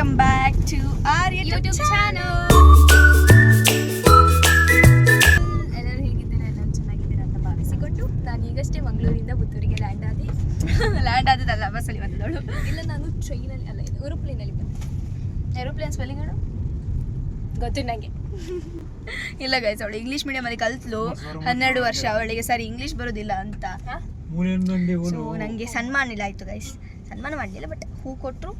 Welcome back to our YouTube channel. ಎಲ್ಲರೂ ಹೇಗಿದ್ದೀರಾ? ಎಲ್ಲ ಚೆನ್ನಾಗಿದ್ದೀರಾ ಅಂತ ಭಾವಿಸಿಕೊಂಡು ನಾನು ಈಗಷ್ಟೇ ಮಂಗಳೂರಿಂದ ಪುತ್ತೂರಿಗೆ ಲ್ಯಾಂಡ್ ಆದದಲ್ಲ, ಬಸ್ಸಲ್ಲಿ ಬಂದದವಳು. ಇಲ್ಲ, ನಾನು ಟ್ರೈನಲ್ಲಿ ಅಲ್ಲ, ಏರೋಪ್ಲೇನಲ್ಲಿ ಬಂದೆ. ಏರೋಪ್ಲೇನ್ ಸ್ಪೆಲ್ಲಿಂಗ್ ಹೇಳು. ಗೊತ್ತು ನನಗೆ. ಇಲ್ಲ ಗೈಸ್, ಅವಳು ಇಂಗ್ಲೀಷ್ ಮೀಡಿಯಮಲ್ಲಿ ಕಲ್ತಲು 12 ವರ್ಷ. ಅವಳಿಗೆ ಸರಿ ಇಂಗ್ಲೀಷ್ ಬರೋದಿಲ್ಲ ಅಂತ ಸೊ ನನಗೆ ಸನ್ಮಾನ ಇಲ್ಲ ಆಯಿತು ಗೈಸ್. ಸನ್ಮಾನ ಮಾಡಲಿಲ್ಲ, ಬಟ್ ಹೂ ಕೊಟ್ಟರು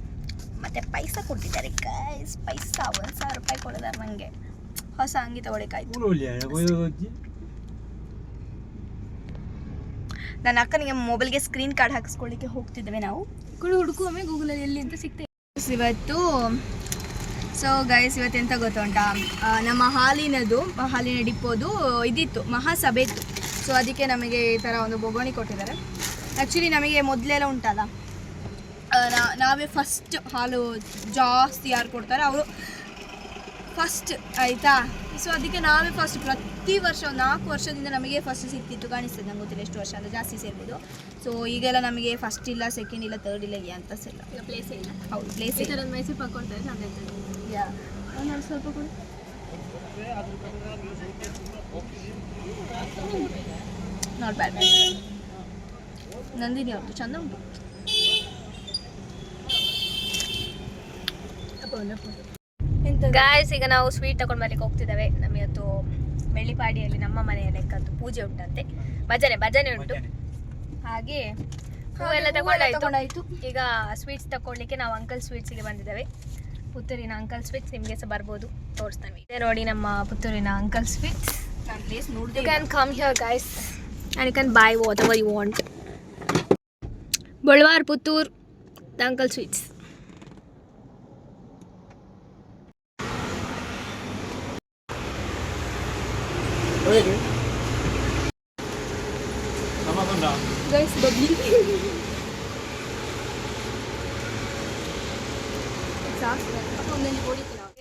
ಮತ್ತು ಪೈಸಾ ಕೊಟ್ಟಿದ್ದಾರೆ ಗೈಸ್. ಪೈಸಾ 1,000 ರೂಪಾಯಿ ಕೊಡಿದಾರೆ ನನಗೆ. ಹೊಸ ಅಂಗಿ ತಗೊಳ್ಳಿಕ್ಕಾಯ್ತು. ನನ್ನ ಅಕ್ಕನಿಗೆ ಮೊಬೈಲ್ಗೆ ಸ್ಕ್ರೀನ್ ಕಾರ್ಡ್ ಹಾಕಿಸ್ಕೊಳ್ಳಿಕ್ಕೆ ಹೋಗ್ತಿದ್ದೇವೆ ನಾವು. ಹುಡುಕುವೊಮ್ಮೆ ಗೂಗಲಲ್ಲಿ ಎಲ್ಲಿ ಅಂತ ಸಿಗ್ತೇವೆ ಇವತ್ತು. ಸೊ ಗೈಸ್, ಇವತ್ತೆಂತ ಗೊತ್ತುಂಟಾ, ನಮ್ಮ ಹಾಲಿನ ಡಿಪ್ಪೋದು ಇದಿತ್ತು, ಮಹಾಸಭೆ ಇತ್ತು. ಸೊ ಅದಕ್ಕೆ ನಮಗೆ ಈ ಥರ ಒಂದು ಬೊಗೋಣಿ ಕೊಟ್ಟಿದ್ದಾರೆ. ಆ್ಯಕ್ಚುಲಿ ನಮಗೆ ಮೊದಲೆಲ್ಲ ಉಂಟಲ್ಲ, ನಾವೇ ಫಸ್ಟ್ ಹಾಲು ಜಾಸ್ತಿ ಯಾರು ಕೊಡ್ತಾರೆ ಅವರು ಫಸ್ಟ್, ಆಯಿತಾ. ಸೊ ಅದಕ್ಕೆ ನಾವೇ ಫಸ್ಟ್ ಪ್ರತಿ ವರ್ಷ 4 ವರ್ಷದಿಂದ ನಮಗೆ ಫಸ್ಟ್ ಸಿಕ್ತಿತ್ತು. ಕಾಣಿಸ್ತದೆ, ನಂಗೆ ಗೊತ್ತಿಲ್ಲ ಎಷ್ಟು ವರ್ಷ ಅಂದರೆ ಜಾಸ್ತಿ ಸೇರ್ಬೋದು. ಸೊ ಈಗೆಲ್ಲ ನಮಗೆ ಫಸ್ಟ್ ಇಲ್ಲ, ಸೆಕೆಂಡ್ ಇಲ್ಲ, ಥರ್ಡ್ ಇಲ್ಲ, ಅಂತ ಇಲ್ಲ, ಈಗ ಪ್ಲೇಸೇ ಇಲ್ಲ. ಹೌದು, ಪ್ಲೇಸ್ ಇಲ್ಲ. ಮೈಸೂರು ಪಾಕ್ ಕೊಡ್ತಾರೆ, ಚಂದ ಇರ್ತದೆ. ಯಾ, ಒಂದು ಸ್ವಲ್ಪ ಕೊಡು. Not bad. ನಂದಿನಿ ಅವ್ರದ್ದು ಚಂದ ಉಂಟು. ಗಾಯ್ಸ್, ಈಗ ನಾವು ಸ್ವೀಟ್ ತಗೊಂಡು ಬರ್ಲಿಕ್ಕೆ ಹೋಗ್ತಿದ್ದೇವೆ. ನಮಗತ್ತು ಬೆಳ್ಳಿಪಾಡಿಯಲ್ಲಿ ನಮ್ಮ ಮನೆಯ ಲೆಕ್ಕದ್ದು ಪೂಜೆ ಉಂಟಂತೆ, ಭಜನೆ ಉಂಟು. ಹಾಗೆ ಹೂವೆಲ್ಲ ತಗೊಂಡಾಯ್ತು. ಈಗ ಸ್ವೀಟ್ಸ್ ತಗೊಳ್ಳಿಕ್ಕೆ ನಾವು ಅಂಕಲ್ ಸ್ವೀಟ್ಸಿಗೆ ಬಂದಿದ್ದೇವೆ. ಪುತ್ತೂರಿನ ಅಂಕಲ್ ಸ್ವೀಟ್ಸ್ ನಿಮಗೆ ಸಹ ಬರ್ಬೋದು, ತೋರಿಸ್ತೇವೆ. ಇದೆ ನೋಡಿ ನಮ್ಮ ಪುತ್ತೂರಿನ uncle sweets. You can come here guys and you can buy whatever you want. Bolwar Puttur, the uncle sweets. Guys, bubbly.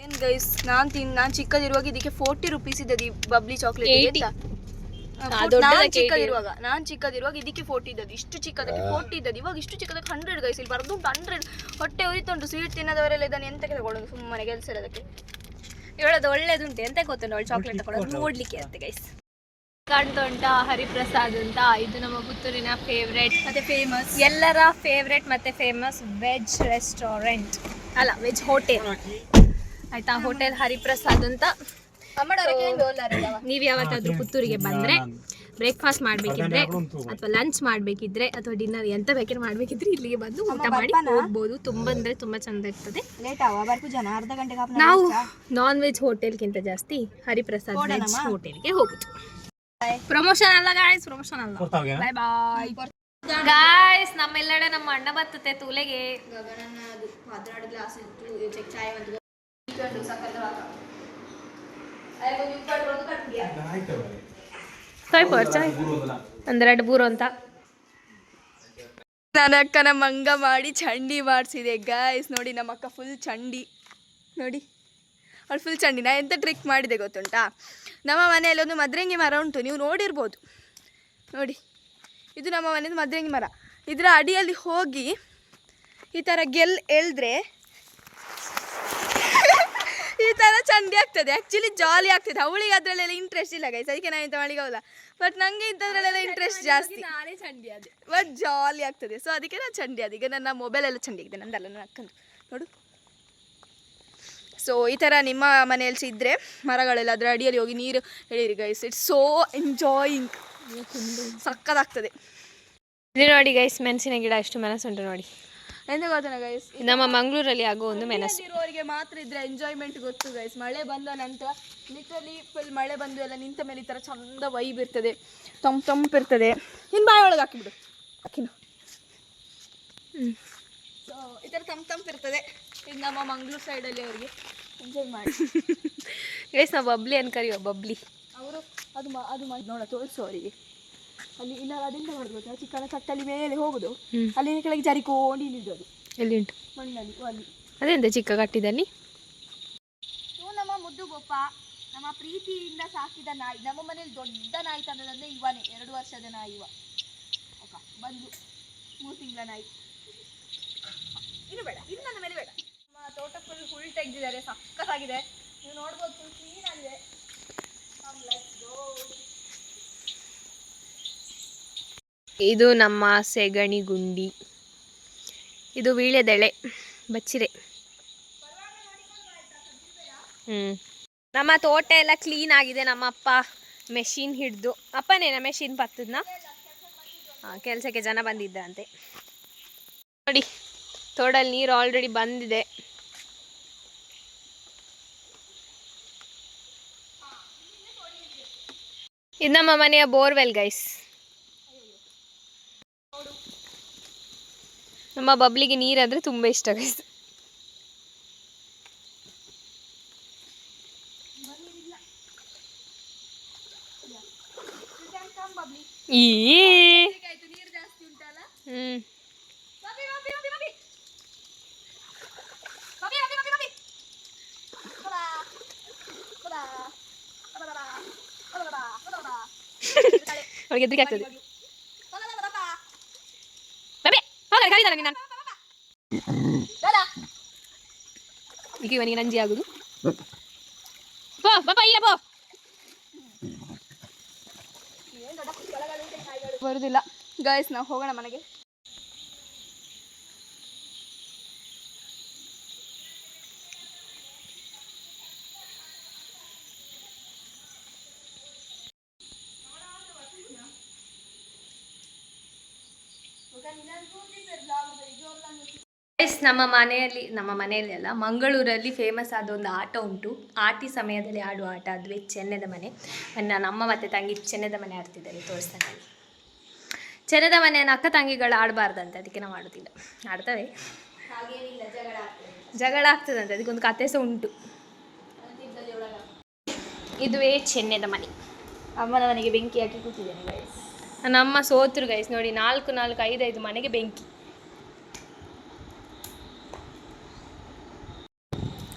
ಏನ್ ಗೈಸ್, ನಾನು ಚಿಕ್ಕದಿರುವಾಗ ಇದಕ್ಕೆ 40 ರೂಪೀಸ್ ಇದ್ದದ್ದು ಈ ಬಬ್ಲಿ ಚಾಕ್ಲೇಟ್. ನಾನು ಚಿಕ್ಕದಿರುವಾಗ ಇದಕ್ಕೆ 40 ಇದ್ದದ್ದು, ಇಷ್ಟು ಚಿಕ್ಕದಕ್ಕೆ 40 ಇದ್ದದ್ದು. ಇವಾಗ ಇಷ್ಟು ಚಿಕ್ಕದಕ್ಕೆ 100 ಗೈಸ್. ಇಲ್ಲಿ ಬರೋದು 100. ಹೊಟ್ಟೆ ಉರಿತುಂಟು. ಸ್ವೀಟ್ ತಿನ್ನೋದವರೆಲ್ಲ ಇದನ್ನು ಎಂತಕ್ಕೆ ತಗೊಳ್ಳೋದು, ಸುಮ್ಮನೆ ಕೆಲಸ ಇರೋದಕ್ಕೆ. ಹೇಳೋದು ಒಳ್ಳೇದುಂಟು, ಎಂತ ಗೊತ್ತುಂಟು ಅವಳು ಚಾಕ್ಲೇಟ್ ತಗೊಳ್ಳೋದು ನೋಡ್ಲಿಕ್ಕೆ ಅಂತ ಗೈಸ್. ಕಾಣ್ತಾ ಉಂಟಾ ಹರಿಪ್ರಸಾದ್ ಅಂತ. ಇದು ನಮ್ಮ ಪುತ್ತೂರಿನ ಫೇವ್ರೆಟ್ ಮತ್ತೆ ಫೇಮಸ್, ಎಲ್ಲರ ಫೇವ್ರೆಟ್ ಮತ್ತೆ ಫೇಮಸ್ ವೆಜ್ ರೆಸ್ಟೋರೆಂಟ್ ಅಲ್ಲ, ವೆಜ್ ಹೋಟೆಲ್ ಆಯ್ತಾ. ಹೋಟೆಲ್ ಹರಿಪ್ರಸಾದ್ ಅಂತ. ನೀವು ಯಾವತ್ತಾದ್ರೂ ಪುತ್ತೂರಿಗೆ ಬಂದ್ರೆ ಬ್ರೇಕ್ಫಾಸ್ಟ್ ಮಾಡ್ಬೇಕಿದ್ರೆ ಅಥವಾ ಲಂಚ್ ಮಾಡ್ಬೇಕಿದ್ರೆ ಅಥವಾ ಡಿನ್ನರ್ ಎಂತ ಬೇಕಾದ್ರೆ ಮಾಡ್ಬೇಕಿದ್ರೆ ಇಲ್ಲಿಗೆ ಬಂದು ಊಟ ಮಾಡಿ ಹೋಗ್ಬೋದು. ತುಂಬಾ ಅಂದ್ರೆ ತುಂಬಾ ಚಂದ ಇರ್ತದೆ. ನಾವು ನಾನ್ ವೆಜ್ ಹೋಟೆಲ್ಗಿಂತ ಜಾಸ್ತಿ ಹರಿಪ್ರಸಾದ್ ವೆಜ್ ಹೋಟೆಲ್ಗೆ ಹೋಗುದು. ಪ್ರಮೋಷನ್ ಅಲ್ಲ ಗಾಯ್ಸ್, ಪ್ರಮೋಷನ್ ಅಲ್ಲ. ಬಾಯ್ ಬಾಯ್ ಗಾಯ್ಸ್. ನಮ್ಮೆಲ್ಲೆಡೆ ನಮ್ಮ ಅಣ್ಣ ಬರ್ತತೆ ತೂಲೆಗೆ. ಒಂದೆರಡು ಬೂರು ಅಂತ ನನ್ನ ಅಕ್ಕನ ಮಂಗ ಮಾಡಿ ಚಂಡಿ ಮಾಡಿಸಿದೆ ಗಾಯ್ಸ್. ನೋಡಿ ನಮ್ಮ ಅಕ್ಕ ಫುಲ್ ಚಂಡಿ, ನೋಡಿ ಅವಳು ಫುಲ್ ಚಂಡಿ. ನಾ ಎಂತ ಟ್ರಿಕ್ ಮಾಡಿದೆ ಗೊತ್ತುಂಟಾ, ನಮ್ಮ ಮನೆಯಲ್ಲಿ ಒಂದು ಮದ್ರಂಗಿ ಮರ ಉಂಟು, ನೀವು ನೋಡಿರ್ಬೋದು. ನೋಡಿ, ಇದು ನಮ್ಮ ಮನೆಯದು ಮದ್ರಂಗಿ ಮರ. ಇದರ ಅಡಿಯಲ್ಲಿ ಹೋಗಿ ಈ ಥರ ಎಳೆದ್ರೆ ಈ ಥರ ಚಂಡಿ ಆಗ್ತದೆ. ಆ್ಯಕ್ಚುಲಿ ಜಾಲಿ ಆಗ್ತದೆ. ಅವಳಿಗೆ ಅದರಲ್ಲೆಲ್ಲ ಇಂಟ್ರೆಸ್ಟ್ ಇಲ್ಲ ಗೈಸ್, ಅದಕ್ಕೆ ನಾನು ಇಂಥ ಮಾಡಿಗೋಲ್ಲ. ಬಟ್ ನನಗೆ ಇಂಥದ್ರಲ್ಲೆಲ್ಲ ಇಂಟ್ರೆಸ್ಟ್ ಜಾಸ್ತಿ. ನಾನೇ ಚಂಡಿ ಆದೆ, ಬಟ್ ಜಾಲಿ ಆಗ್ತದೆ. ಸೊ ಅದಕ್ಕೆ ನಾನು ಚಂಡಿ ಆದ. ಈಗ ನನ್ನ ಮೊಬೈಲೆಲ್ಲ ಚಂಡಿ ಆಗಿದೆ, ನಂದಲ್ಲ, ನನ್ನ ಅಕ್ಕಂದು. ನೋಡು. ಸೊ ಈ ಥರ ನಿಮ್ಮ ಮನೆಯಲ್ಲಿ ಇದ್ದರೆ ಮರಗಳೆಲ್ಲ ಅದರ ಅಡಿಯಲ್ಲಿ ಹೋಗಿ ನೀರು ಎಳೀರಿ ಗೈಸ್. ಇಟ್ಸ್ ಸೋ ಎಂಜಾಯಿಂಗ್, ಸಕ್ಕದಾಗ್ತದೆ. ಇದು ನೋಡಿ ಗೈಸ್, ಮೆಣಸಿನ ಗಿಡ ಎಷ್ಟು ಮೆಣಸುಂಟು ನೋಡಿ. ಎಂತ ಗೊತ್ತಾನ ಗೈಸ್, ನಮ್ಮ ಮಂಗಳೂರಲ್ಲಿ ಆಗೋ ಒಂದು ಮೆಣಸು. ಇರೋರಿಗೆ ಮಾತ್ರ ಇದ್ರೆ ಎಂಜಾಯ್ಮೆಂಟ್ ಗೊತ್ತು ಗೈಸ್. ಮಳೆ ಬಂದ ನಂತರ ಲಿಟ್ರಲಿ ಫುಲ್ ಮಳೆ ಬಂದು ಎಲ್ಲ ನಿಂತ ಮೇಲೆ ಈ ಥರ ಚಂದ ವೈಬ್ ಇರ್ತದೆ, ತಂಪಿರ್ತದೆ. ಇನ್ನು ಬಾಯಿ ಒಳಗೆ ಹಾಕಿಬಿಡು ಅಕ್ಕಿನ. ಸೊ ಈ ಥರ ತಂಪಿರ್ತದೆ. ಇದು ನಮ್ಮ ಮಂಗಳೂರು ಸೈಡಲ್ಲಿ ಅವರಿಗೆ ಎಂಜಾಯ್ ಮಾಡಿ ಗೈಸ್. ನಾವು ಬಬ್ಲಿ ಅಂತ ಕರೆಯುವ, ಬಬ್ಲಿ. ಅವರು ಅದು ನೋಡ ತೋರಿಸು ಅವರಿಗೆ. ಅಲ್ಲಿ ಇಲ್ಲ, ಅದೆಂತ ಮಾಡೋದು ಗೊತ್ತಾ, ಚಿಕ್ಕನ ಚಟ್ಟಲ್ಲಿ ಮೇಲೆ ಹೋಗುದು, ಅಲ್ಲಿನ ಕೆಳಗೆ ಜಾರಿಕೊಂಡು ಇಳಿದು. ಅದು ಎಲ್ಲಿ ಉಂಟು ಮಣ್ಣಲ್ಲಿ, ಅಲ್ಲಿ ಅದೆಂತ ಚಿಕ್ಕ ಕಟ್ಟಿದಲ್ಲಿ. ಇವು ನಮ್ಮ ಮುದ್ದು ಗೋಪ, ನಮ್ಮ ಪ್ರೀತಿಯಿಂದ ಸಾಕಿದ ನಾಯಿ. ನಮ್ಮ ಮನೇಲಿ ದೊಡ್ಡ ನಾಯಿ ತಂದದಂದ್ರೆ ಇವನೇ, 2 ವರ್ಷದ ನಾಯಿ ಇವ. ಬಂದು 3 ತಿಂಗಳ ನಾಯಿ. ಇನ್ನು ಬೇಡ, ಇದು ನನ್ನ ಮೇಲೆ ಬೇಡ. ನಮ್ಮ ತೋಟ ಫುಲ್ ಸಕ್ಕತ್ತಾಗಿದೆ. ನೀವು ನೋಡ್ಬೋದು, ಫುಲ್ ಕ್ಲೀನ್ ಆಗಿದೆ. ಇದು ನಮ್ಮ ಸೆಗಣಿ ಗುಂಡಿ. ಇದು ವೀಳ್ಯದೆಳೆ ಬಚ್ಚಿರೆ. ನಮ್ಮ ತೋಟ ಎಲ್ಲ ಕ್ಲೀನ್ ಆಗಿದೆ. ನಮ್ಮ ಅಪ್ಪ ಮೆಷಿನ್ ಹಿಡಿದು, ಅಪ್ಪನೇನ ಮೆಷಿನ್ ಬರ್ತದನ್ನ ಕೆಲಸಕ್ಕೆ ಜನ ಬಂದಿದ್ದಂತೆ. ನೋಡಿ ತೋಡಲ್ಲಿ ನೀರು ಆಲ್ರೆಡಿ ಬಂದಿದೆ. ಇದು ನಮ್ಮ ಮನೆಯ ಬೋರ್ವೆಲ್ ಗೈಸ್. ನಮ್ಮ ಬಬ್ಲಿಗೆ ನೀರಂದ್ರೆ ತುಂಬ ಇಷ್ಟ ಗೈಸ್. ಅವಳಿಗೆ ಎದ್ರಿಕೆ ಆಗ್ತದೆ. ಈಗ ಇವನಿಗೆ ನಂಜಿ ಆಗುದು. ಬರುದಿಲ್ಲ ಗೈಸ್, ನಾವು ಹೋಗೋಣ ಮನೆಗೆ. ನಮ್ಮ ಮನೆಯಲ್ಲಿ ಅಲ್ಲ, ಮಂಗಳೂರಲ್ಲಿ ಫೇಮಸ್ ಆದ ಒಂದು ಆಟ ಉಂಟು. ಆಟಿ ಸಮಯದಲ್ಲಿ ಆಡುವ ಆಟ, ಅದುವೇ ಚೆನ್ನದ ಮನೆ. ನನ್ನ ಅಮ್ಮ ಮತ್ತು ತಂಗಿ ಚೆನ್ನದ ಮನೆ ಆಡ್ತಿದ್ದಾರೆ, ತೋರಿಸ್ತಾನೆ. ಚೆನ್ನದ ಮನೆಯನ್ನು ಅಕ್ಕ ತಂಗಿಗಳು ಆಡಬಾರ್ದಂತೆ, ಅದಕ್ಕೆ ನಾವು ಆಡೋದಿಲ್ಲ. ಆಡ್ತವೆ, ಜಗಳ ಆಗ್ತದಂತೆ, ಅದಕ್ಕೊಂದು ಕತೆ ಸಹ ಉಂಟು. ಇದುವೇ ಚೆನ್ನದ ಮನೆ. ಅಮ್ಮನ ಮನೆಗೆ ಬೆಂಕಿ ಹಾಕಿ ಕೂತಿದ್ದೇನೆ ಗೈಸ್. ನನ್ನ ಅಮ್ಮ ಸೋತರು ಗೈಸ್. ನೋಡಿ 4-5 ಮನೆಗೆ ಬೆಂಕಿ.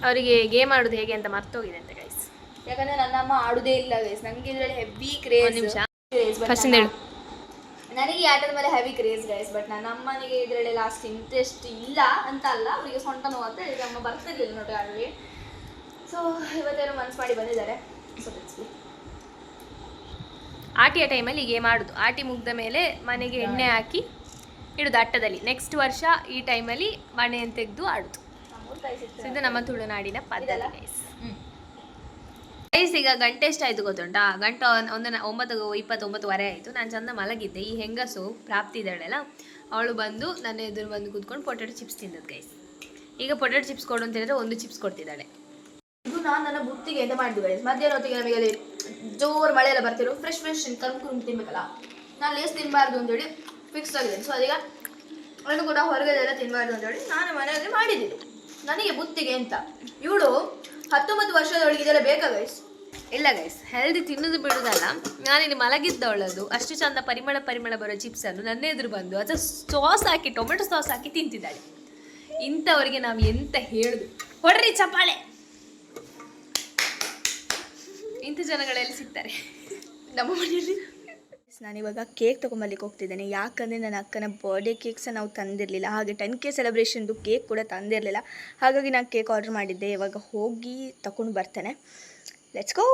ಅವರಿಗೆ ಗೇಮ್ ಆಡೋದು ಹೇಗೆ ಅಂತ ಮರ್ತೋಗಿದೆ ಅಂತ ಗೈಸ್. ಯಾಕಂದ್ರೆ ನನ್ನ ಅಮ್ಮ ಆಡುದೇ ಇಲ್ಲ ಗೈಸ್. ನನಗೆ ಇದರಲ್ಲಿ ಹೆವಿ ಕ್ರೇಜ್. ಒಂದು ನಿಮಿಷ ನನಗೆ ಈ ಆಟದ ಮೇಲೆ ಹೆವಿ ಕ್ರೇಜ್ ಗೈಸ್. ಬಟ್ ನನ್ನ ಅಮ್ಮನಿಗೆ ಇದರಲ್ಲಿ ಲಾಸ್ಟ್ ಇಂಟ್ರೆಸ್ಟ್ ಇಲ್ಲ ಅಂತ ಅಲ್ಲ, ಅವರಿಗೆ ಸೊಂಟ ನೋವು ಅಂತ ಈಗ ಅಮ್ಮ ಬರ್ತಿರ್ಲಿಲ್ಲ ನೋಡಿ ಆಡಲಿ. ಸೊ ಇವತ್ತೇನೋ ಮನ್ಸು ಮಾಡಿ ಬಂದಿದ್ದಾರೆ. ಸೊ ಆಟಿಯ ಟೈಮಲ್ಲಿ ಗೇಮ್ ಆಡೋದು. ಆಟಿ ಮುಗ್ದ ಮೇಲೆ ಮನೆಗೆ ಎಣ್ಣೆ ಹಾಕಿ ಇಡೋದು ಅಟ್ಟದಲ್ಲಿ. ನೆಕ್ಸ್ಟ್ ವರ್ಷ ಈ ಟೈಮಲ್ಲಿ ಮನೆಯನ್ನು ತೆಗೆದು ಆಡೋದು. ಇದು ನಮ್ಮ ತುಳುನಾಡಿನ ಪದ್ಧತಿ ಗೈಸ್. ಗೈಸ್ ಈಗ ಗಂಟೆ ಎಷ್ಟಾಯಿತು ಗೊತ್ತುಂಟಾ? ಗಂಟೆ 9:29 ಆಯಿತು. ನಾನು ಚಂದ ಮಲಗಿದ್ದೆ. ಈ ಹೆಂಗಸು ಪ್ರಾಪ್ತಿ ಇದ್ದಾಳೆಲ್ಲ, ಅವಳು ಬಂದು ನನ್ನ ಎದುರು ಬಂದು ಕೂತ್ಕೊಂಡು ಪೊಟೆಟೊ ಚಿಪ್ಸ್ ತಿಂದದ್ದು ಗೈಸ್. ಈಗ ಪೊಟೆಟೊ ಚಿಪ್ಸ್ ಕೊಡು ಅಂತ ಹೇಳಿದ್ರೆ 1 ಚಿಪ್ಸ್ ಕೊಡ್ತಿದ್ದಾಳೆ. ಇದು ನಾನು ನನ್ನ ಬುತ್ತಿಗೆ ಎಂತ ಮಾಡಿದ್ದು ಗೈಸ್, ಮಧ್ಯಾಹ್ನ ಹೊತ್ತಿಗೆ ನಮಗೆ ಅಲ್ಲಿ ಜೋರು ಮಳೆ ಎಲ್ಲ ಬರ್ತಿರೋ ಫ್ರೆಶ್ ಕರ್ಕೊಂಡು ತಿನ್ಬೇಕಲ್ಲ, ನಾನು ಲೇಸ್ ತಿನ್ನಬಾರ್ದು ಅಂತೇಳಿ ಫಿಕ್ಸ್ ಆಗಿದೆ. ಸೊ ಅದೀಗ ಅವನು ಕೂಡ ಹೊರಗಡೆಲ್ಲ ತಿನ್ನಬಾರ್ದು ಅಂತೇಳಿ ನಾನು ಮನೆಯಲ್ಲಿ ಮಾಡಿದ್ದೀನಿ ನನಗೆ ಬುತ್ತಿಗೆ ಅಂತ. ಇವಳು 19 ವರ್ಷದೊಳಗೆ ಇದೆಲ್ಲ ಬೇಕಾ ಗೈಸ್? ಇಲ್ಲ ಗೈಸ್, ಹೆಲ್ದಿ ತಿನ್ನೋದು ಬಿಡೋದಲ್ಲ. ನಾನಿಲ್ಲಿ ಮಲಗಿದ್ದವಳದು ಅಷ್ಟು ಚಂದ ಪರಿಮಳ ಬರೋ ಚಿಪ್ಸನ್ನು ನನ್ನ ಎದುರು ಬಂದು ಅದು ಸಾಸ್ ಹಾಕಿ, ಟೊಮೆಟೊ ಸಾಸ್ ಹಾಕಿ ತಿಂತಿದ್ದಾಳೆ. ಇಂಥವರಿಗೆ ನಾವು ಎಂತ ಹೇಳುದು? ಹೊಡ್ರಿ ಚಪ್ಪಾಳೆ. ಇಂಥ ಜನಗಳೆಲ್ಲಿ ಸಿಗ್ತಾರೆ ನಮ್ಮ ಮನೆಯಲ್ಲಿ. ನಾನಿವಾಗ ಕೇಕ್ ತೊಗೊಂಬರ್ಲಿಕ್ಕೆ ಹೋಗ್ತಿದ್ದೇನೆ. ಯಾಕಂದರೆ ನನ್ನ ಅಕ್ಕನ ಬರ್ಡೇ ಕೇಕ್ಸ ನಾವು ತಂದಿರಲಿಲ್ಲ, ಹಾಗೆ 10K ಸೆಲೆಬ್ರೇಷನ್ದು ಕೇಕ್ ಕೂಡ ತಂದಿರಲಿಲ್ಲ. ಹಾಗಾಗಿ ನಾನು ಕೇಕ್ ಆರ್ಡ್ರ್ ಮಾಡಿದ್ದೆ. ಇವಾಗ ಹೋಗಿ ತಗೊಂಡು ಬರ್ತೇನೆ. Let's go.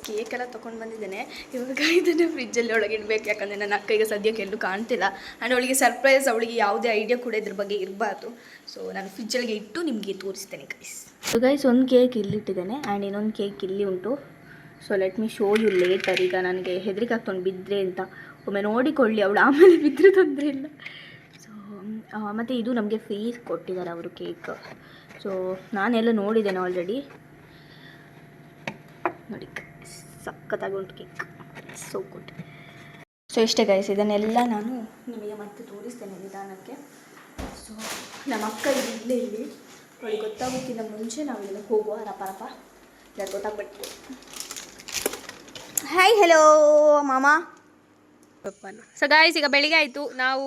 ಕೇಕ್ ಎಲ್ಲ ತೊಗೊಂಡು ಬಂದಿದ್ದೇನೆ. ಇವಾಗ ಇದನ್ನು ಫ್ರಿಜ್ಜಲ್ಲಿ ಒಳಗೆ ಇಡಬೇಕು, ಯಾಕಂದರೆ ನನ್ನ ಅಕ್ಕ ಈಗ ಸದ್ಯಕ್ಕೆ ಎಲ್ಲೂ ಕಾಣ್ತಿಲ್ಲ. ಆ್ಯಂಡ್ ಅವಳಿಗೆ ಸರ್ಪ್ರೈಸ್, ಅವಳಿಗೆ ಯಾವುದೇ ಐಡಿಯಾ ಕೂಡ ಇದ್ರ ಬಗ್ಗೆ ಇರಬಾರ್ದು. ಸೊ ನಾನು ಫ್ರಿಜ್ಜೊಳಗೆ ಇಟ್ಟು ನಿಮಗೆ ತೋರಿಸ್ತೇನೆ ಗೈಸ್. ಸೊ ಗೈಸ್, ಒಂದು ಕೇಕ್ ಇಲ್ಲಿಟ್ಟಿದ್ದೇನೆ ಆ್ಯಂಡ್ ಇನ್ನೊಂದು ಕೇಕ್ ಇಲ್ಲಿ ಉಂಟು. So let me show you later. ಈಗ ನನಗೆ ಹೆದರಿಕೆ ಆಗ್ತೊಂಡು ಬಿದ್ದರೆ ಅಂತ. ಒಮ್ಮೆ ನೋಡಿಕೊಳ್ಳಿ, ಅವಳು ಆಮೇಲೆ ಬಿದ್ದರೆ ತೊಂದರೆ ಇಲ್ಲ. ಸೊ ಮತ್ತು ಇದು ನಮಗೆ ಫ್ರೀ ಕೊಟ್ಟಿದ್ದಾರೆ ಅವರು ಕೇಕ್. ಸೊ ನಾನೆಲ್ಲ ನೋಡಿದ್ದೇನೆ ಆಲ್ರೆಡಿ. ನೋಡಿ ಸಖತ್ತಾಗಿ ಉಂಟು ಕೇಕ್, ಸೋ ಗುಡ್. ಸೊ ಇಷ್ಟೇ ಗೈಸ್, ಇದನ್ನೆಲ್ಲ ನಾನು ನಿಮಗೆ ಮತ್ತೆ ತೋರಿಸ್ತೇನೆ ನಿಧಾನಕ್ಕೆ. ಸೊ ನಮ್ಮ ಅಕ್ಕ ಇಲ್ಲೇ ಇಲ್ಲಿ, ಅವಳಿಗೆ ಗೊತ್ತಾಗೋಕ್ಕಿಂತ ಮುಂಚೆ ನಾವೆಲ್ಲ ಹೋಗುವ ರಪ ಇಲ್ಲ ಗೊತ್ತಾಗ್ಬಿಟ್ಟು. ಹಾಯ್ ಹೆಲೋ ಮಾಮ. ಸೊ ಗಾಯ್ಸ್, ಈಗ ಬೆಳಿಗ್ಗೆ ಆಯಿತು. ನಾವು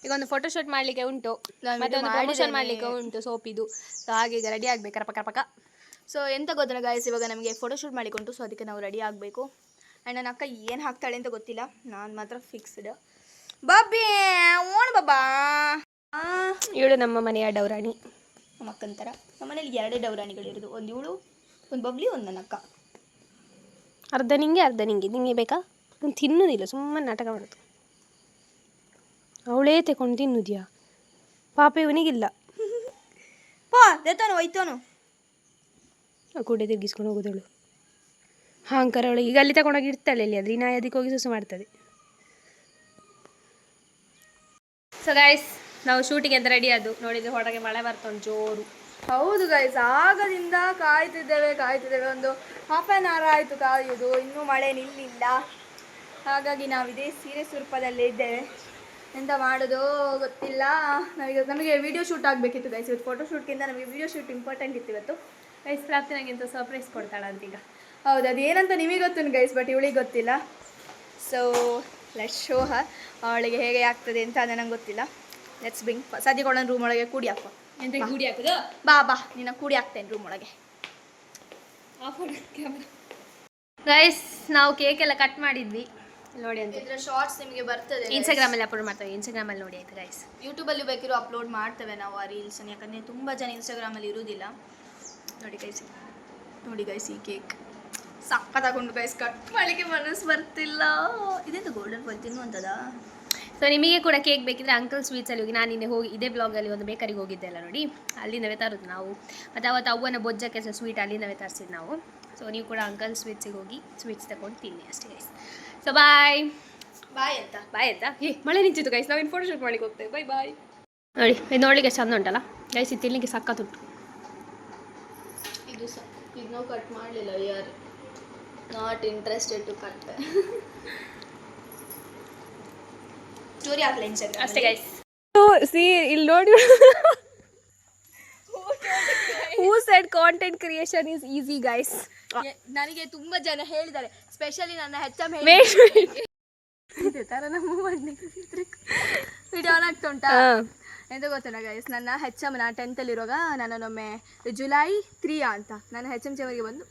ಈಗ ಒಂದು ಫೋಟೋಶೂಟ್ ಮಾಡಲಿಕ್ಕೆ ಉಂಟು, ಮತ್ತೆ ಒಂದು ಪ್ರಮೋಷನ್ ಮಾಡಲಿಕ್ಕೆ ಉಂಟು ಸೋಪಿದು. ಸೊ ಹಾಗೆ ಈಗ ರೆಡಿ ಆಗಬೇಕು ಕರಪಕ. ಸೊ ಎಂತ ಗೊತ್ತಿಲ್ಲ ಗಾಯ್ಸ್, ಇವಾಗ ನಮಗೆ ಫೋಟೋಶೂಟ್ ಮಾಡಲಿಕ್ಕೆ ಉಂಟು. ಸೊ ಅದಕ್ಕೆ ನಾವು ರೆಡಿ ಆಗಬೇಕು. ಆ್ಯಂಡ್ ನನ್ನ ಅಕ್ಕ ಏನು ಹಾಕ್ತಾಳೆ ಅಂತ ಗೊತ್ತಿಲ್ಲ, ನಾನು ಮಾತ್ರ ಫಿಕ್ಸ್ಡ್. ಬಾಬಿ ಓಣ್ ಬಾಬಾ. ಇವಳು ನಮ್ಮ ಮನೆಯ ಡೌರಾಣಿ. ನಮ್ಮ ಅಕ್ಕನ ಥರ. ನಮ್ಮನೇಲಿ 2 ಡೌರಾಣಿಗಳಿರೋದು, ಒಂದು ಇವಳು, ಒಂದು ಬಬ್ಲಿ, ಒಂದು ನನ್ನ ಅಕ್ಕ. ಅರ್ಧ ನಿಂಗೆ ಬೇಕಾ? ನಾನು ತಿನ್ನೋದಿಲ್ಲ, ಸುಮ್ಮನೆ ನಾಟಕ ಮಾಡೋದು. ಅವಳೇ ತಗೊಂಡು ತಿನ್ನುದ್ಯಾ? ಪಾಪ ಇವನಿಗಿಲ್ಲ. ಪಾ ದೇತಾನು ಒಯ್ತಾನು ಕೂಡೆ ತಿರ್ಗಿಸ್ಕೊಂಡು ಹೋಗೋದಳು. ಅಹಂಕಾರ ಅವಳಿಗೆ. ಈಗ ಅಲ್ಲಿ ತಗೊಂಡೋಗಿ ಇಡ್ತಾಳೆ ಅಲ್ಲಿ, ಅದು ಇನ್ನು ಅದಕ್ಕೆ ಹೋಗಿ ಸುಸು ಮಾಡ್ತದೆ. ಸೊ ಗೈಸ್, ನಾವು ಶೂಟಿಂಗ್ ಅಂತ ರೆಡಿ ಅದು ನೋಡಿದ್ರೆ ಹೊರಗೆ ಮಳೆ ಬರ್ತೊಂಡು ಜೋರು. ಹೌದು ಗೈಸ್, ಆಗದಿಂದ ಕಾಯ್ತಿದ್ದೇವೆ. ಒಂದು ಹಾಫ್ ಆನ್ ಅವರ್ ಆಯಿತು ಕಾಯೋದು, ಇನ್ನೂ ಮಳೆ ನಿಲ್ಲಿಲ್ಲ. ಹಾಗಾಗಿ ನಾವು ಇದೇ ಸೀರೆ ಸ್ವರೂಪದಲ್ಲೇ ಇದ್ದೇವೆ. ಎಂತ ಮಾಡೋದು ಗೊತ್ತಿಲ್ಲ. ನಮಗೆ ವಿಡಿಯೋ ಶೂಟ್ ಆಗಬೇಕಿತ್ತು ಗೈಸ್ ಇವತ್ತು. ಫೋಟೋ ಶೂಟ್ಗಿಂತ ನಮಗೆ ವಿಡಿಯೋ ಶೂಟ್ ಇಂಪಾರ್ಟೆಂಟ್ ಇತ್ತು ಇವತ್ತು. ಗೈಸ್ ಪ್ರಾಪ್ತಿ ನನಗೆ ಎಂತ ಸರ್ಪ್ರೈಸ್ ಕೊಡ್ತಾಳೆ ಅಂತೀಗ. ಹೌದು, ಅದು ಏನಂತ ನಿಮಗೆ ಗೊತ್ತು ಗೈಸ್, ಬಟ್ ಇವಳಿಗೆ ಗೊತ್ತಿಲ್ಲ. ಸೊ ಲೆಟ್ಸ್ ಶೋ ಹರ್. ಅವಳಿಗೆ ಹೇಗೆ ಆಗ್ತದೆ ಅಂತ ಅದು ನಂಗೆ ಗೊತ್ತಿಲ್ಲ. Let's being. ಸದ್ಯಕೊಳ್ಳ ರೂಮ್ ಒಳಗೆ ಕೂಡಿ ಹಾಕುವ. ಎಂತ ಕೂಡಿ ಹಾಕೋದು? ಬಾ ನಿನ್ನ ಕೂಡಿ ಹಾಕ್ತೇನೆ ರೂಮ್ ಒಳಗೆ. ಗೈಸ್, ನಾವು ಕೇಕ್ ಎಲ್ಲ ಕಟ್ ಮಾಡಿದ್ವಿ ನೋಡಿ ಅಂತ. ಇದರ ಶಾರ್ಟ್ಸ್ ನಿಮಗೆ ಬರ್ತದೆ, ಇನ್ಸ್ಟಾಗ್ರಾಮಲ್ಲಿ ಅಪ್ಲೋಡ್ ಮಾಡ್ತೇವೆ. ಇನ್ಸ್ಟಾಗ್ರಾಮಲ್ಲಿ ನೋಡಿ ಆಯ್ತು ಗೈಸ್. ಯೂಟ್ಯೂಬಲ್ಲಿ ಬೇಕಿರೋ ಅಪ್ಲೋಡ್ ಮಾಡ್ತೇವೆ ನಾವು ಆ ರೀಲ್ಸನ್ನು, ಯಾಕಂದರೆ ತುಂಬ ಜನ ಇನ್ಸ್ಟಾಗ್ರಾಮಲ್ಲಿ ಇರುವುದಿಲ್ಲ. ನೋಡಿ ಗೈಸ್ ಈ ಕೇಕ್ ಸಕ್ಕ ತಗೊಂಡು ಗೈಸ್ ಕಟ್ ಮಾಡಲಿಕ್ಕೆ ಮನಸ್ಸು ಬರ್ತಿಲ್ಲ. ಇದೆಂತ ಗೋಲ್ಡನ್ ಫಾಯಿಲ್ ತಿನ್ನುವಂಥದ್ದಾ? ಸೊ ನಿಮಗೆ ಕೂಡ ಕೇಕ್ ಬೇಕಿದ್ರೆ ಅಂಕಲ್ ಸ್ವೀಟ್ಸಲ್ಲಿ ಹೋಗಿ, ನಾನು ನಿನ್ನೆ ಹೋಗಿ ಇದೇ ಬ್ಲಾಗಲ್ಲಿ ಒಂದು ಬೇಕರಿಗೆ ಹೋಗಿದ್ದೆ ಅಲ್ಲ ನೋಡಿ, ಅಲ್ಲಿಂದವೇ ತರೋದು ನಾವು. ಮತ್ತು ಅವತ್ತು ಅವ್ವನ ಬೊಜ್ಜಕ್ಕೆ ಸಹ ಸ್ವೀಟ್ ಅಲ್ಲಿಂದವೇ ತರಿಸಿದ್ದು ನಾವು. ಸೊ ನೀವು ಕೂಡ ಅಂಕಲ್ ಸ್ವೀಟ್ಸಿಗೆ ಹೋಗಿ ಸ್ವೀಟ್ಸ್ ತಗೊಂಡು ತಿನ್ನಿ ಅಷ್ಟೇ ಗೈಸ್. ಸೊ ಬಾಯ್ ಅಂತ ಮಳೆ ನಿಂತಿತ್ತು ಗೈಸ್, ನಾವಿನ್ನು ಫೋಟೋ ಶೂಟ್ ಮಾಡ್ಲಿಕ್ಕೆ ಹೋಗ್ತೇವೆ. ಬಾಯ್ ನೋಡಿ, ಇದು ನೋಡಲಿಕ್ಕೆ ಚಂದ ಉಂಟಲ್ಲ ಗೈಸ್, ಇದು ತಿನ್ನಲಿಕ್ಕೆ ಸಕ್ಕತ್ತುಂಟು. ಇದು ನಾವು ಕಟ್ ಮಾಡಲಿಲ್ಲ, ಯಾರು not interested to cut. Story ಹಾಕ್ಲ ಇನ್ಸ್ಟಾಗ್ರಾಮ್ ಅಷ್ಟೇ ಗೈಸ್. ಸಿ ಇಲ್ಲಿ ನೋಡಿ, who said content creation is easy guys. ನನಗೆ ತುಂಬಾ ಜನ ಹೇಳಿದ್ದಾರೆ, ಸ್ಪೆಷಲಿ ನನ್ನ ಹೆಚ್ಚಮ್ ವಿಡಿಯೋ ಆನ್ ಆಗ್ತಾ ಉಂಟಾ ಎಂತ ಗೊತ್ತಿಲ್ಲ ಗೈಸ್. ನನ್ನ ಹೆಚ್ಚಮ್ ನಾ 10th ಇರುವಾಗ ನನ್ನೊಮ್ಮೆ ಜುಲೈ 3 ಅಂತ ನನ್ನ ಹೆಚ್ಚಮ್ ಅವರಿಗೆ ಬಂದು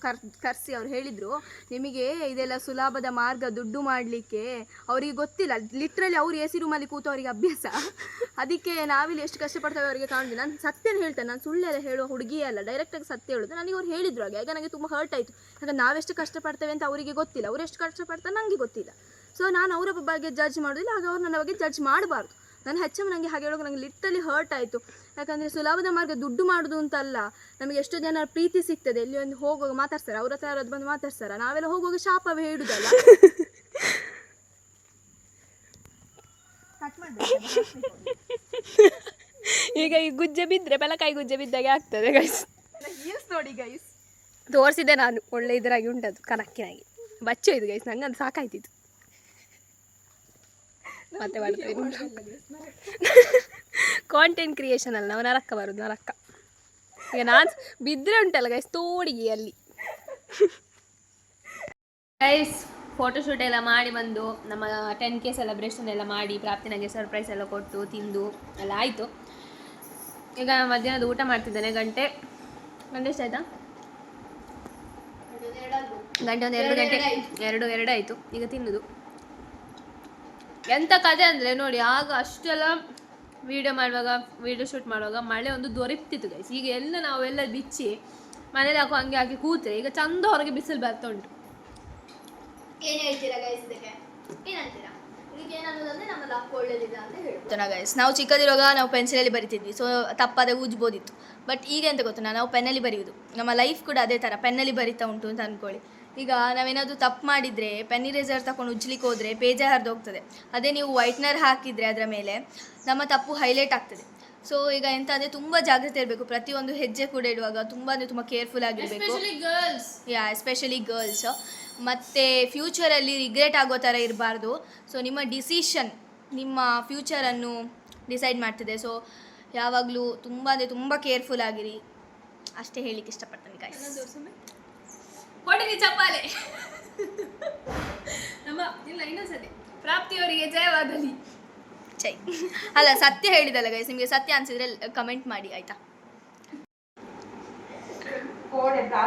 ಕರೆಸಿ ಅವ್ರು ಹೇಳಿದರು, ನಿಮಗೆ ಇದೆಲ್ಲ ಸುಲಭದ ಮಾರ್ಗ ದುಡ್ಡು ಮಾಡಲಿಕ್ಕೆ. ಅವರಿಗೆ ಗೊತ್ತಿಲ್ಲ, ಲಿಟ್ರಲಿ ಅವ್ರು ಎ ಸಿ ರೂಮಲ್ಲಿ ಕೂತು ಅವರಿಗೆ ಅಭ್ಯಾಸ. ಅದಕ್ಕೆ ನಾವಿಲ್ಲಿ ಎಷ್ಟು ಕಷ್ಟಪಡ್ತೇವೆ ಅವರಿಗೆ ಕಾಣುದಿಲ್ಲ. ನಾನು ಸತ್ಯನ ಹೇಳ್ತೇನೆ, ನಾನು ಸುಳ್ಳೆಲ್ಲ ಹೇಳುವ ಹುಡುಗಿಯೇ ಅಲ್ಲ, ಡೈರೆಕ್ಟಾಗಿ ಸತ್ಯ ಹೇಳೋದು. ನನಗೆ ಅವ್ರು ಹೇಳಿದ್ರು ಹಾಗೆ, ಆಗ ನನಗೆ ತುಂಬ ಹರ್ಟ್ ಆಯಿತು. ಯಾಕಂದ್ರೆ ನಾವೆಷ್ಟು ಕಷ್ಟಪಡ್ತೇವೆ ಅಂತ ಅವರಿಗೆ ಗೊತ್ತಿಲ್ಲ, ಅವ್ರು ಎಷ್ಟು ಕಷ್ಟಪಡ್ತಾರೆ ನನಗೆ ಗೊತ್ತಿಲ್ಲ. ಸೊ ನಾನು ಅವರ ಬಗ್ಗೆ ಜಡ್ಜ್ ಮಾಡೋದಿಲ್ಲ, ಆಗ ಅವ್ರು ನನ್ನ ಬಗ್ಗೆ ಜಡ್ಜ್ ಮಾಡಬಾರ್ದು. ನನ್ನ ಹೆಚ್ಚು ನನಗೆ ಹಾಗೆ ಹೇಳೋಕೆ ನನಗೆ ಲಿಟ್ರಲಿ ಹರ್ಟ್ ಆಯಿತು. ಯಾಕಂದರೆ ಸುಲಭದ ಮಾರ್ಗ ದುಡ್ಡು ಮಾಡೋದು ಅಂತಲ್ಲ. ನಮಗೆ ಎಷ್ಟೋ ಜನ ಪ್ರೀತಿ ಸಿಗ್ತದೆ, ಇಲ್ಲಿ ಒಂದು ಹೋಗುವಾಗ ಮಾತಾಡ್ತಾರೆ, ಅವ್ರ ಹತ್ರ ಯಾರಾದ್ರು ಬಂದು ಮಾತಾಡ್ತಾರೆ, ನಾವೆಲ್ಲ ಹೋಗುವಾಗ ಶಾಪವೇ ಹೇಳುದಲ್ಲ. ಈಗ ಈ ಗುಜ್ಜೆ ಬಿದ್ದರೆ ಬೆಲಕಾಯಿ ಗುಜ್ಜೆ ಬಿದ್ದಾಗೆ ಆಗ್ತದೆ ಗೈಸ್. ನೋಡಿ ಗೈಸ್, ತೋರಿಸಿದೆ ನಾನು, ಒಳ್ಳೆ ಇದರಾಗಿ ಉಂಟದು ಕನಕ್ಕಿನಾಗಿ ಬಚ್ಚು ಇದು ಗೈಸ್, ನಂಗೆ ಅದು ಸಾಕಾಯ್ತಿತ್ತು. ಮತ್ತೆ ಮಾಡ್ತೇವೆ ಕಾಂಟೆಂಟ್ ಕ್ರಿಯೇಷನ್ ಅಲ್ಲ, ನಾವು ನರಕ್ಕ ಬರೋದು ನರಕ್ಕ. ಈಗ ನಾನು ಬಿದ್ದರೆ ಉಂಟಲ್ಲ ಗೈಸ್ ತೋಡಿಗೆ ಅಲ್ಲಿ. ಗೈಸ್ ಫೋಟೋಶೂಟ್ ಎಲ್ಲ ಮಾಡಿ ಬಂದು ನಮ್ಮ 10K ಸೆಲೆಬ್ರೇಷನ್ ಎಲ್ಲ ಮಾಡಿ ಪ್ರಾಪ್ತಿನಾಗೆ ಸರ್ಪ್ರೈಸ್ ಎಲ್ಲ ಕೊಟ್ಟು ತಿಂದು ಎಲ್ಲ ಆಯಿತು. ಈಗ ಮಧ್ಯಾಹ್ನದ ಊಟ ಮಾಡ್ತಿದ್ದೇನೆ. ಗಂಟೆ ಎಷ್ಟಾಯ್ತಾ? ಗಂಟೆ ಒಂದು 2 ಗಂಟೆ 2 ಆಯಿತು. ಈಗ ತಿನ್ನೋದು. ಎಂಥ ಕತೆ ಅಂದರೆ ನೋಡಿ, ಆಗ ಅಷ್ಟೆಲ್ಲ ವಿಡಿಯೋ ಶೂಟ್ ಮಾಡುವಾಗ ಮಳೆ ಒಂದು ದೊರೆತಿತ್ತು ಗೈಸ್. ಈಗ ಎಲ್ಲ ನಾವೆಲ್ಲ ಬಿಚ್ಚಿ ಮನೇಲಿ ಹಂಗೆ ಹಾಕಿ ಕೂತ್ರೆ ಈಗ ಚಂದ ಹೊರಗೆ ಬಿಸಿಲು ಬರ್ತಾ ಉಂಟು. ಏನು ಹೇಳ್ತೀರಾ ಗೈಸ್ ಇದಕ್ಕೆ? ಏನಂತೀರಾ? ಇದಕ್ಕೆ ಏನನ್ನೋದಂದ್ರೆ ನಮ್ಮ ಲಕ್ ಒಳ್ಳೇದಿಲ್ಲ ಅಂತ ಹೇಳ್ತೀರಾ ಗೈಸ್. ನಾವು ಚಿಕ್ಕದಿರುವಾಗ ನಾವು ಪೆನ್ಸಿಲಲ್ಲಿ ಬರಿತಿದ್ವಿ, ಸೊ ತಪ್ಪಾದ ಉಜ್ಬೋದಿತ್ತು. ಬಟ್ ಈಗ ಎಂತ ಗೊತ್ತಾ, ನಾವು ಪೆನ್ನಲ್ಲಿ ಬರೆಯೋದು. ನಮ್ಮ ಲೈಫ್ ಕೂಡ ಅದೇ ಥರ ಪೆನ್ನಲ್ಲಿ ಬರಿತಾ ಉಂಟು ಅಂತ ಅಂದ್ಕೊಳ್ಳಿ. ಈಗ ನಾವೇನಾದರೂ ತಪ್ಪು ಮಾಡಿದರೆ ಪೆನ್ ಇರೇಸರ್ ತಗೊಂಡು ಉಜ್ಲಿಕ್ಕೆ ಹೋದರೆ ಪೇಜೇ ಹರಿದು ಹೋಗ್ತದೆ. ಅದೇ ನೀವು ವೈಟ್ನರ್ ಹಾಕಿದರೆ ಅದರ ಮೇಲೆ ನಮ್ಮ ತಪ್ಪು ಹೈಲೈಟ್ ಆಗ್ತದೆ. ಸೊ ಈಗ ಎಂತ ಅಂದರೆ ತುಂಬ ಜಾಗ್ರತೆ ಇರಬೇಕು. ಪ್ರತಿಯೊಂದು ಹೆಜ್ಜೆ ಕೂಡ ಇಡುವಾಗ ತುಂಬ ಅಂದರೆ ತುಂಬ ಕೇರ್ಫುಲ್ ಆಗಿರಬೇಕು. Especially girls. ಮತ್ತು ಫ್ಯೂಚರಲ್ಲಿ ರಿಗ್ರೆಟ್ ಆಗೋ ಥರ ಇರಬಾರ್ದು. ಸೊ ನಿಮ್ಮ ಡಿಸಿಷನ್ ನಿಮ್ಮ ಫ್ಯೂಚರನ್ನು ಡಿಸೈಡ್ ಮಾಡ್ತದೆ. ಸೊ ಯಾವಾಗಲೂ ತುಂಬ ಅಂದರೆ ತುಂಬ ಕೇರ್ಫುಲ್ ಆಗಿರಿ, ಅಷ್ಟೇ ಹೇಳಲಿಕ್ಕೆ ಇಷ್ಟಪಡ್ತೀನಿ ಗಾಯ್ಸ್. ಹೊಡೆದಿ ಚಪ್ಪಾಲೆ ನಮ್ಮ ಇಲ್ಲ ಇನ್ನೊಂದ್ಸತಿ ಪ್ರಾಪ್ತಿಯವರಿಗೆ ಜಯವಾಗಲಿ. ಜೈ. ಅಲ್ಲ ಸತ್ಯ ಹೇಳಿದಲ್ಲ ಗೈಸ್, ನಿಮಗೆ ಸತ್ಯ ಅನಿಸಿದ್ರೆ ಕಮೆಂಟ್ ಮಾಡಿ ಆಯಿತಾ? ಹೌದಾ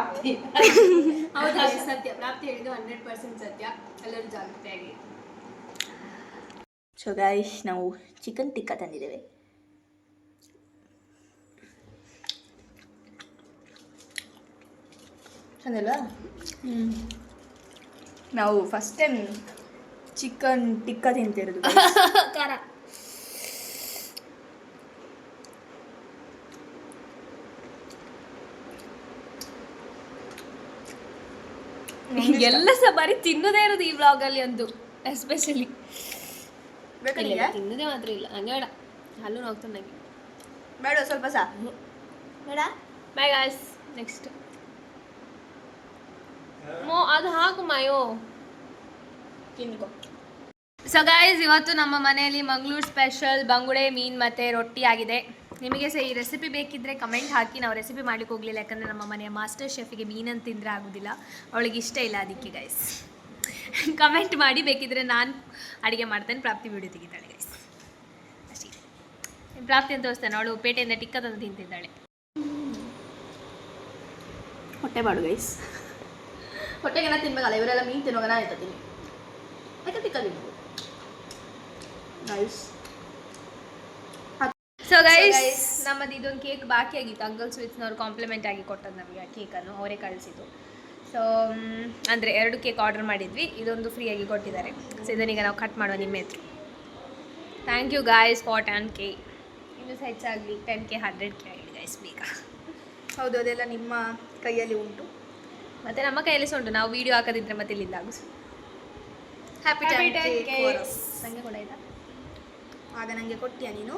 ಸತ್ಯ, ಪ್ರಾಪ್ತಿ ಹೇಳಿದ್ದು 100% ಸತ್ಯ. ಎಲ್ಲರೂ ಜಾಗ್ರತೆಯಾಗಿ. ಸೊ ಗೈಸ್, ನಾವು ಚಿಕನ್ ಟಿಕ್ಕಾ ತಂದಿದ್ದೇವೆ. ಚಂದಲ್ಲ. ನಾವು ಫಸ್ಟ್ ಟೈಮ್ ಚಿಕನ್ ಟಿಕ್ಕ ತಿಂತಿರೋದು. ಖಾರ. ಎಲ್ಲ ಸಹ ಬರೀ ತಿನ್ನೋದೇ ಇರೋದು ಈ ವ್ಲಾಗಲ್ಲಿ ಒಂದು ಎಸ್ಪೆಷಲಿ. ತಿನ್ನೋದೇ ಮಾತ್ರ ಇಲ್ಲ ಹಂಗೆ ಬೇಡ, ಹಲ್ಲು ನೋಗ್ತಾನೆ ನನಗೆ ಬೇಡ ಸ್ವಲ್ಪ ಸಹ ಬೇಡ. ಬೈ ಗಾಯ್ಸ್, ನೆಕ್ಸ್ಟ್ ಅದು ಹಾಕು ಮಾಯೋ ತಿನ್ಕೋ. ಸೊ ಗಾಯ್ಸ್, ಇವತ್ತು ನಮ್ಮ ಮನೆಯಲ್ಲಿ ಮಂಗಳೂರು ಸ್ಪೆಷಲ್ ಬಂಗುಡೆ ಮೀನು ಮತ್ತು ರೊಟ್ಟಿ ಆಗಿದೆ. ನಿಮಗೆ ಸಹ ಈ ರೆಸಿಪಿ ಬೇಕಿದ್ದರೆ ಕಮೆಂಟ್ ಹಾಕಿ. ನಾವು ರೆಸಿಪಿ ಮಾಡಲಿಕ್ಕೆ ಹೋಗಲಿಲ್ಲ, ಯಾಕಂದರೆ ನಮ್ಮ ಮನೆಯ ಮಾಸ್ಟರ್ ಶೆಫಿಗೆ ಮೀನನ್ನು ತಿಂದರೆ ಆಗೋದಿಲ್ಲ, ಅವಳಿಗೆ ಇಷ್ಟ ಇಲ್ಲ ಅದಕ್ಕೆ ಗೈಸ್. ಕಮೆಂಟ್ ಮಾಡಿ, ಬೇಕಿದ್ದರೆ ನಾನು ಅಡುಗೆ ಮಾಡ್ತೇನೆ, ಪ್ರಾಪ್ತಿ ವಿಡಿಯೋ ತೆಗಿತಾಳೆ ಗೈಸ್ ಅಷ್ಟೇ. ಪ್ರಾಪ್ತಿ ಅಂತ ತೋರಿಸ್ತಾನೆ, ಅವಳು ಪೇಟೆಯಿಂದ ಟಿಕ್ಕ ತಂದು ತಿಂತಿದ್ದಾಳೆ. ಹೊಟ್ಟೆ ಮಾಡು ಗೈಸ್. ಹೊಟ್ಟೆಗೆನ ತಿನ್ಬೇಕಲ್ಲ, ಇವರೆಲ್ಲ ಮೀನು ತಿನ್ನುವಾಗ ನಾನು ತಿನ್ನಿ ಯಾಕೆ ಟಿಕ್ಕ ತಿನ್ಬೇಕು ಗೈಸ್. ಸೊ ಗೈಸ್, ನಮ್ಮದು ಇದೊಂದು ಕೇಕ್ ಬಾಕಿ ಆಗಿತ್ತು. ಅಂಕಲ್ ಸ್ವೀಟ್ಸ್ನವ್ರು ಕಾಂಪ್ಲಿಮೆಂಟ್ ಆಗಿ ಕೊಟ್ಟದ್ದು ನಮಗೆ ಆ ಕೇಕನ್ನು, ಅವರೇ ಕಳಿಸಿದ್ದು. ಸೊ ಅಂದರೆ 2 ಕೇಕ್ ಆರ್ಡರ್ ಮಾಡಿದ್ವಿ, ಇದೊಂದು ಫ್ರೀಯಾಗಿ ಕೊಟ್ಟಿದ್ದಾರೆ. ಸೊ ಇದನ್ನೀಗ ನಾವು ಕಟ್ ಮಾಡುವ ನಿಮ್ಮ ಹತ್ರ. Thank you guys for 10K. ಇನ್ನೂ ಸಹ ಹೆಚ್ಚಾಗಲಿ, 10K 100K ಆಗಲಿ ಗೈಸ್ ಬೇಗ. ಹೌದು, ಅದೆಲ್ಲ ನಿಮ್ಮ ಕೈಯಲ್ಲಿ ಉಂಟು, ಮತ್ತು ನಮ್ಮ ಕೈಯಲ್ಲಿ ಸಹ ಉಂಟು. ನಾವು ವೀಡಿಯೋ ಹಾಕೋದಿದ್ರೆ ಮತ್ತೆ ಇಲ್ಲಿಂದ ಆಗುದು. Happy 10K. ನನಗೆ ಕೂಡ ಆಯ್ತಾ? ಆಗ ನನಗೆ ಕೊಟ್ಟಿಯಾ ನೀನು?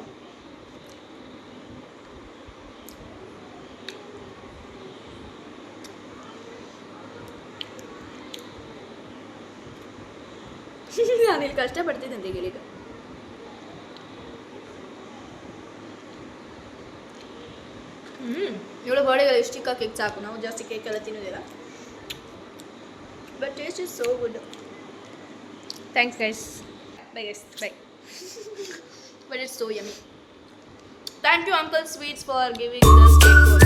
ನಾನಿಲ್ಲಿ ಕಷ್ಟಪಡ್ತಿದ್ದಂತೆ ಈಗ. ಇವಳು ಬಾಡಿಗೆಲ್ಲ ಇಷ್ಟು ಚಿಕ್ಕ ಕೇಕ್ ಸಾಕು, ನಾವು ಜಾಸ್ತಿ ಕೇಕ್ ಎಲ್ಲ ತಿನ್ನೋದಿಲ್ಲ. But taste is so good. Thanks guys. Bye guys, by. But it's so yummy. Thank you Uncle Sweets for giving this cake for